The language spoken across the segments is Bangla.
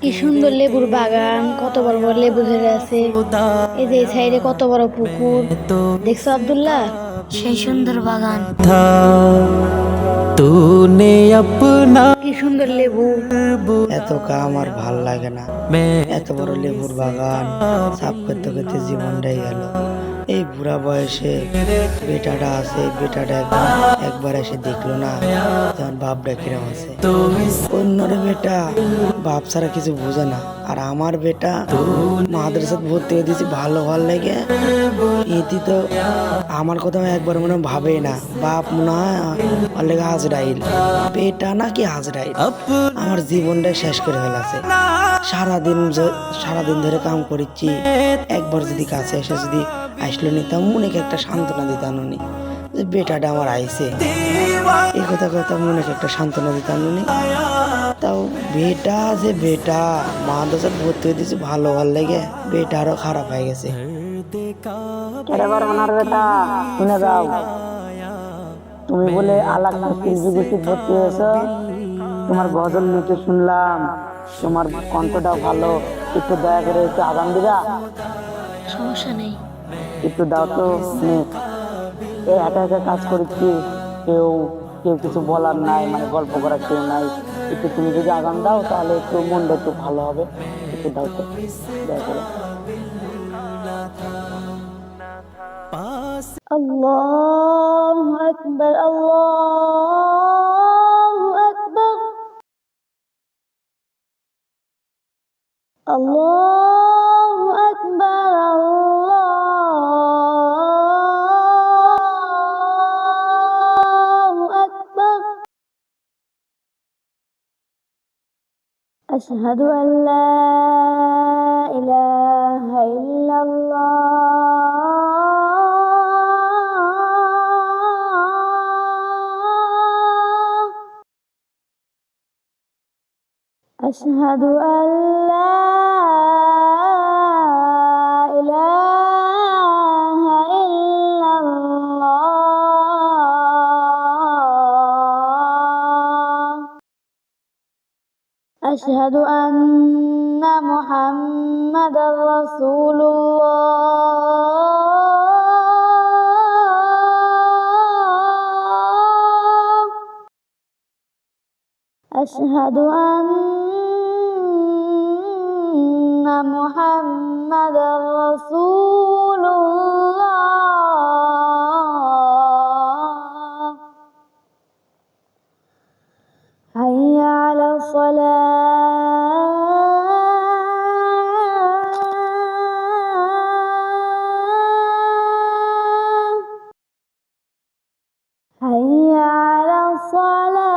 কি সুন্দর লেবুর বাগান, কত বড় বড় লেবু ধরে আছে। এই যে এই সাইডে কত বড় পুকুর, দেখছো আব্দুল্লাহ? সেই সুন্দর বাগান, तूने अपना কি সুন্দর লেবু। এত কাম আর ভাল লাগে না। এত বড় লেবুর বাগান সাফ করতে করতে জীবনটাই গেল। এই বুড়া বয়সে বেটাটা আছে, বেটাটা একবার এসে দেখলো না যেমন বাপটা কিরম আছে। অন্যর বেটা বাপ ছাড়া কিছু বোঝে না, আর আমার বেটা মাদ্রাসাত ভর্তি হয়ে দিয়েছি ভালো লেগে। এটি তো আমার কথা একবার মনে ভাবে না, বাপ মনে হয় ওর লেগে হাজরাইল, বেটা নাকি হাজরাইল। আমার জীবনটা শেষ করে ফেলাছে। সারাদিন ধরে কাম করেছি, একবার যদি কাছে এসে যদি আসলো নিতাম, মনে একটা সান্ত্বনা দিতাম নি যে বেটাটা আমার আইছে, এই কথা মনে একটা সান্ত্বনা দিতাম নি। তাও বেটা যে বেটা মাদ্রাসাত ভর্তি হয়ে দিয়েছি ভালো লেগে, বেটা আরো খারাপ হয়ে গেছে। এবার ওনার বেটা শুনে যাও, তুমি বলে আলাক ভর্তি হয়েছ, তোমার গজল নিতে শুনলাম, তোমার কণ্ঠটাও ভালো, একটু দয়া করে একটু আগাম দিবা। সমস্যা নেই, একটু দাও তো। এই একা একা কাজ করেছি, কেউ কেউ কিছু বলার নাই, মানে গল্প করার কেউ নাই। একটু তুমি যদি আগাম দাও তাহলে একটু মনটা একটু ভালো হবে। একটু দাও তো দয়া করে। আল্লাহু আকবার, আল্লাহু আকবার, আল্লাহু আকবার, আল্লাহু আকবার। আশহাদু আল লা ইলাহা ইল্লাল্লাহ, আশহাদু আল লা ইলাহা ইল্লাল্লাহ, আশহাদু আন্না মুহাম্মাদার রাসূলুল্লাহ, আশহাদু আন্না মুহাম্মাদার রাসূলুল্লাহ, হাইয়া আলাস সালাহ, হাইয়া আলাস সালাহ,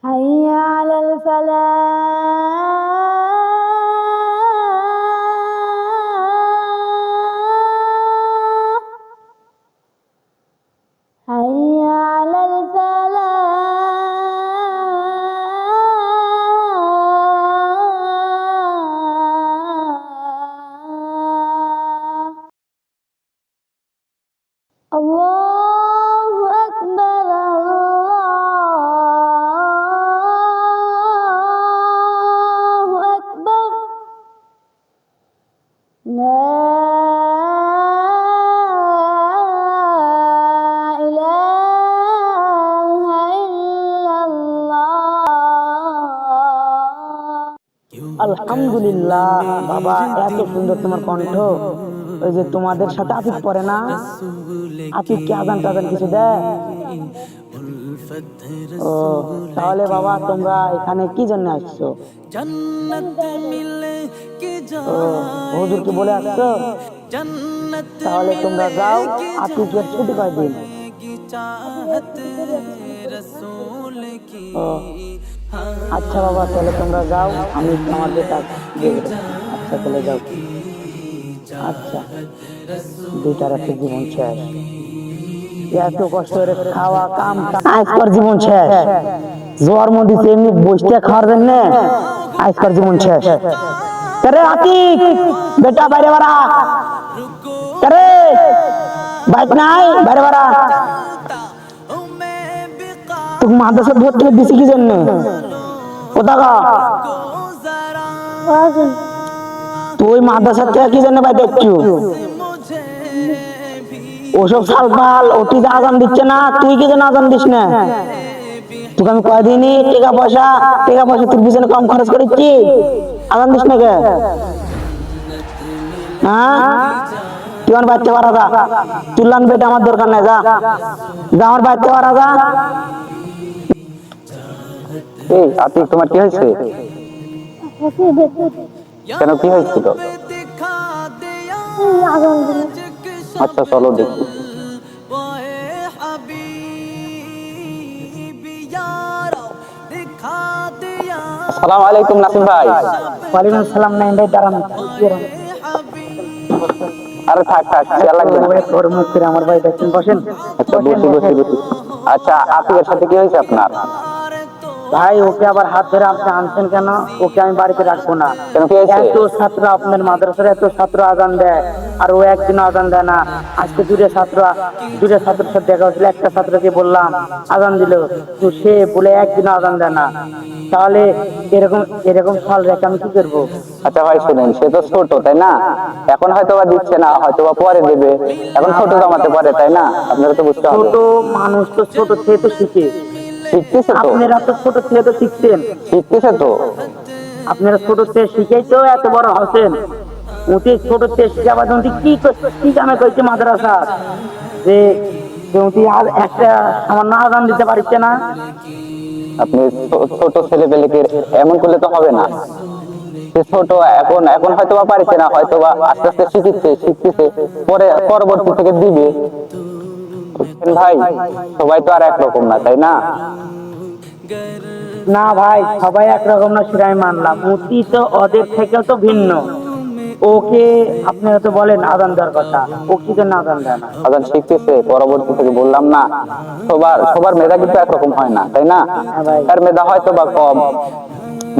হাইয়া আলাল ফালাহ, হাইয়া আলাল ফালাহ। আল্লাহু আকবার, আল্লাহু আকবার, লা ইলাহা ইল্লাল্লাহ। আলহামদুলিল্লাহ বাবা, এত সুন্দর তোমার কণ্ঠ। ওই যে তোমাদের সাথে আতিক পড়ে না, আতিক কি আজান টাজান কিছু দেয়? ও তাহলে বাবা তোমরা এখানে কি জন্য আসছো? ও হুজুর কি বলে আসছো? তাহলে তোমরা যাও, আতিকের ছুটি কয়দিন? ও আচ্ছা বাবা, তাহলে তোমরা যাও, আমি আমার বেটা দিয়ে দেবো। আচ্ছা তাহলে যাও। আচ্ছা, দুইটা রাতে জীবন শেষ। এত কষ্ট করে খাওয়া কাম আজকার জীবন শেষ। জন্ম দিচ্ছে এমনি বসতে খাওয়ার জন্য, আজকার জীবন শেষ। करे आतिक बेटा বাইরে বাড়া करे বাইক নাই বাইরে বাড়া তুই মাদ্রাসা ভর্তি দিছি কি জন্য কোথাকা তুই মাদ্রাসা থেকে কি জন্য বাইরে দেখছু ওসব সালপাল ওটি যে আজান দিচ্ছে না তুই কি জন্য আজান দিস না তোকে আমি কয়দিনই টাকা পয়সা তোর পিছনে কম খরচ করেছি আজান দিস না কে হ্যাঁ তুই আমার বাড়িতে পারা যা তুললাম বেটা আমার দরকার নাই যা যা আমার বাড়িতে পারা যা এই আতিক তোমার কি হয়েছে কেন কি হয়েছিল আচ্ছা চলো দেখি আসসালামু আলাইকুম নাসিম ভাই ওয়ালাইকুম আসসালাম নাইম ভাই দাঁড়ান আরে থাক খেয়াল লাগবে না তোর মুখ ফিরে আমার ভাই দেখছেন বসেন আচ্ছা বসি আচ্ছা আতিকের সাথে কি হয়েছে আপনার ভাই ওকে আবার হাত ধরে আপনি আনছেন কেন ওকে আমি বাড়িতে রাখবো না এত ছাত্র আপনার মাদ্রাসার এত ছাত্র আজান দেয় আর ও একদিন আজান দেয় না আজকে দুটো ছাত্রের সাথে দেখা হচ্ছিল একটা ছাত্রকে বললাম আজান দিল তো সে বলে একদিন আজান দেয় না তাহলে এরকম সাল রেখে আমি কি করবো আচ্ছা ভাই শুনেন সে তো ছোট তাই না এখন হয়তো বা দিচ্ছে না হয়তো বা পরে দেবে এখন ছোট জমাতে পারে তাই না আপনারা তো বুঝতে হবে ছোট মানুষ তো ছোট থেকে তো শিখতেছে তো আপনারা তো ছোট থেকে তো শিখতেছে তো আপনারা ছোট থেকে শিখেই তো এত বড় হচ্ছেন উঠে ছোট থেকে শিখাবার জন্য কি কামে কইছে মাদ্রাসা যে উনি আর একটা সামান্য আজান দিতে পারছে না আপনি ছোট ছেলে পেলেকে এমন করলে তো হবে না সে ছোট এখন হয়তো বা পারছে না হয়তো বা আস্তে আস্তে শিখতেছে পরে পরবর্তী থেকে দিবে ভাই সবাই তো আর একরকম না তাই না না ভাই সবাই একরকম না সেটাই মানলাম মুতি তো ওদের থেকেও তো ভিন্ন ওকে আপনারা তো বলেন আজান দেওয়ার কথা ও কি জন্য আজান দেয় না আজান শিখতেছে পরবর্তী থেকে বললাম না সবার মেধা কিন্তু একরকম হয় না তাই না তার মেধা হয়তো বা কম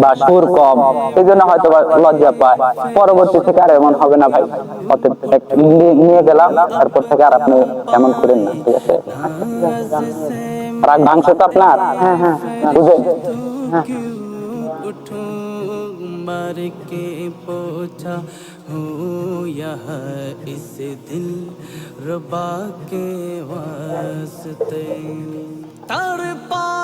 বা সুর কম সেই জন্য হয়তো বা লজ্জা পায় পরবর্তী থেকে আর এমন হবে না ভাই নিয়ে গেলাম তারপর থেকে আর আপনি এমন করেন না ঠিক আছে রাগ ভাঙছে তো আপনার হ্যাঁ বুঝেন मर के पोछा हूँ यहाँ इस दिल रुबा के वास्ते तर पा